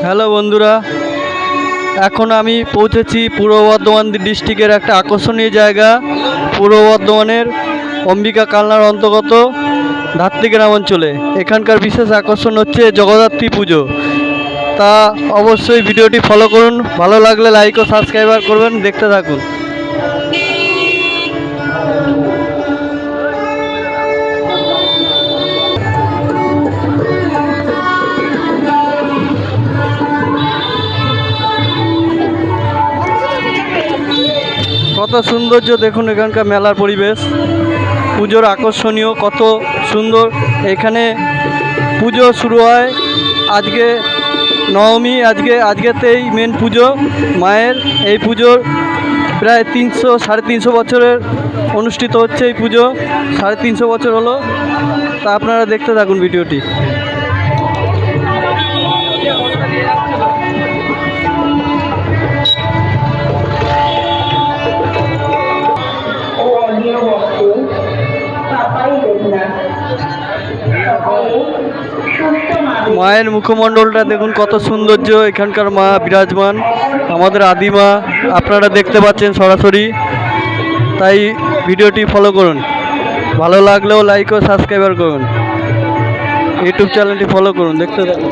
Hello বন্ধুরা, এখন আমি পৌঁছেছি পূর্ব বর্ধমান ডিস্ট্রিক্টের একটা আকর্ষণীয় জায়গা। পূর্ব বর্ধমানের অম্বিকা কালনার অন্তর্গত ধাত্রী গ্রাম অঞ্চলে। এখানকার বিশেষ আকর্ষণ হচ্ছে জগদ্ধাত্রী পুজো। তা অবশ্যই ভিডিওটি ফলো করুন, ভালো লাগলে লাইক ও সাবস্ক্রাইবার করবেন। দেখতে থাকুন। কত সৌন্দর্য দেখুন এখানকার মেলার পরিবেশ, পুজোর আকর্ষণীয় কত সুন্দর। এখানে পুজো শুরু হয় আজকে নবমী, আজকেতেই মেন পুজো মায়ের। এই পুজোর প্রায় 300-350 বছরের অনুষ্ঠিত হচ্ছে এই পুজো, 350 বছর হলো। তা আপনারা দেখতে থাকুন ভিডিওটি। মায়ের মুখমণ্ডলটা দেখুন কত সৌন্দর্য। এখানকার মা বিরাজমান, আমাদের আদিমা, আপনারা দেখতে পাচ্ছেন সরাসরি। তাই ভিডিওটি ফলো করুন, ভালো লাগলেও লাইক ও সাবস্ক্রাইবার করুন, ইউটিউব চ্যানেলটি ফলো করুন, দেখতে থাকুন।